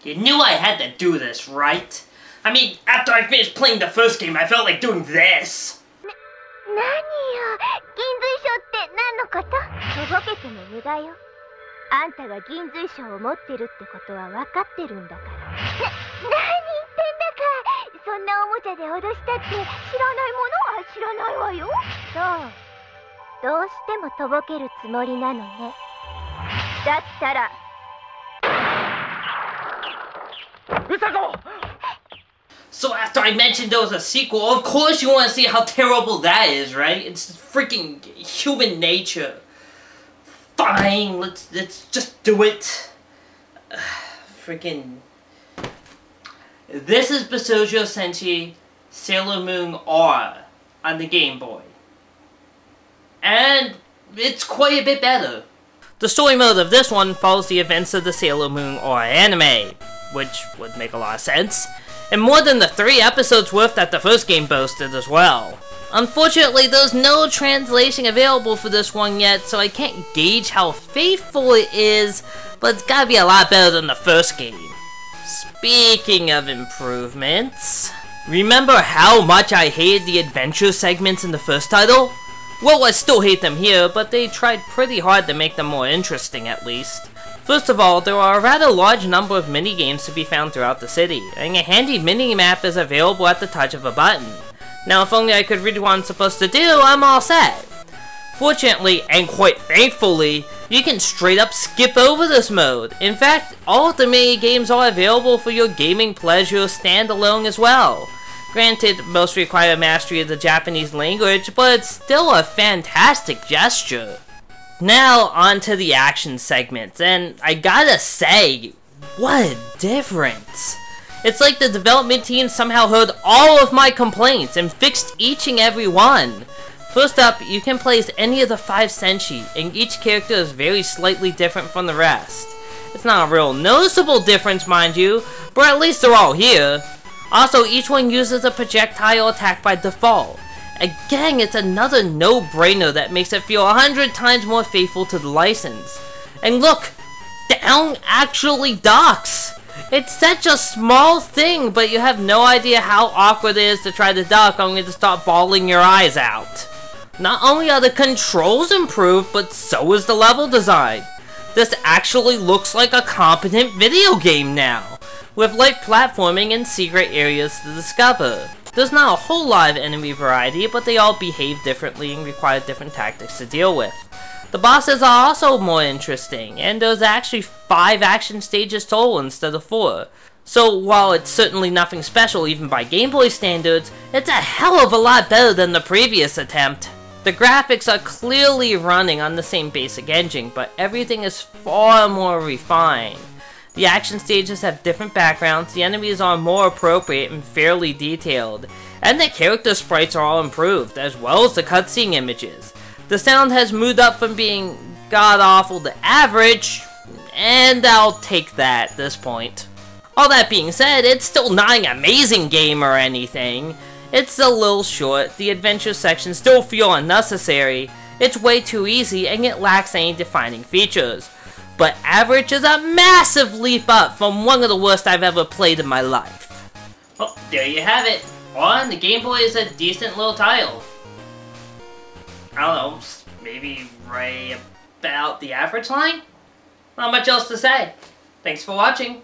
You knew I had to do this, right? I mean, after I finished playing the first game, I felt like doing this. 何よ、銀髄賞って何のこと？とぼけても無駄よ。あんたが銀髄賞を持ってるってことは分かってるんだから。何言ってんだか。そんなおもちゃで脅したって知らないものは知らないわよ。そう。どうしてもとぼけるつもりなのね。だったら。So after I mentioned there was a sequel, of course you want to see how terrible that is, right? It's freaking human nature. Fine, let's just do it. Freaking. This is Bishoujo Senshi Sailor Moon R on the Game Boy. And it's quite a bit better. The story mode of this one follows the events of the Sailor Moon R anime, which would make a lot of sense, and more than the 3 episodes worth that the first game boasted as well. Unfortunately, there's no translation available for this one yet, so I can't gauge how faithful it is, but it's gotta be a lot better than the first game. Speaking of improvements, remember how much I hated the adventure segments in the first title? Well, I still hate them here, but they tried pretty hard to make them more interesting at least. First of all, there are a rather large number of mini-games to be found throughout the city, and a handy mini-map is available at the touch of a button. Now, if only I could read what I'm supposed to do, I'm all set. Fortunately, and quite thankfully, you can straight up skip over this mode. In fact, all of the mini-games are available for your gaming pleasure standalone as well. Granted, most require mastery of the Japanese language, but it's still a fantastic gesture. Now, on to the action segments, and I gotta say, what a difference! It's like the development team somehow heard all of my complaints and fixed each and every one. First up, you can play as any of the 5 Senshi, and each character is very slightly different from the rest. It's not a real noticeable difference, mind you, but at least they're all here. Also, each one uses a projectile attack by default. Again, it's another no-brainer that makes it feel 100 times more faithful to the license. And look! Down actually docks! It's such a small thing, but you have no idea how awkward it is to try to duck only to start bawling your eyes out. Not only are the controls improved, but so is the level design. This actually looks like a competent video game now, with light platforming and secret areas to discover. There's not a whole lot of enemy variety, but they all behave differently and require different tactics to deal with. The bosses are also more interesting, and there's actually 5 action stages total instead of 4. So while it's certainly nothing special even by Game Boy standards, it's a hell of a lot better than the previous attempt. The graphics are clearly running on the same basic engine, but everything is far more refined. The action stages have different backgrounds, the enemies are more appropriate and fairly detailed, and the character sprites are all improved, as well as the cutscene images. The sound has moved up from being god-awful to average, and I'll take that at this point. All that being said, it's still not an amazing game or anything. It's a little short, the adventure sections still feel unnecessary, it's way too easy, and it lacks any defining features. But average is a massive leap up from one of the worst I've ever played in my life. Well, there you have it. On the Game Boy is a decent little title. I don't know, maybe right about the average line? Not much else to say. Thanks for watching.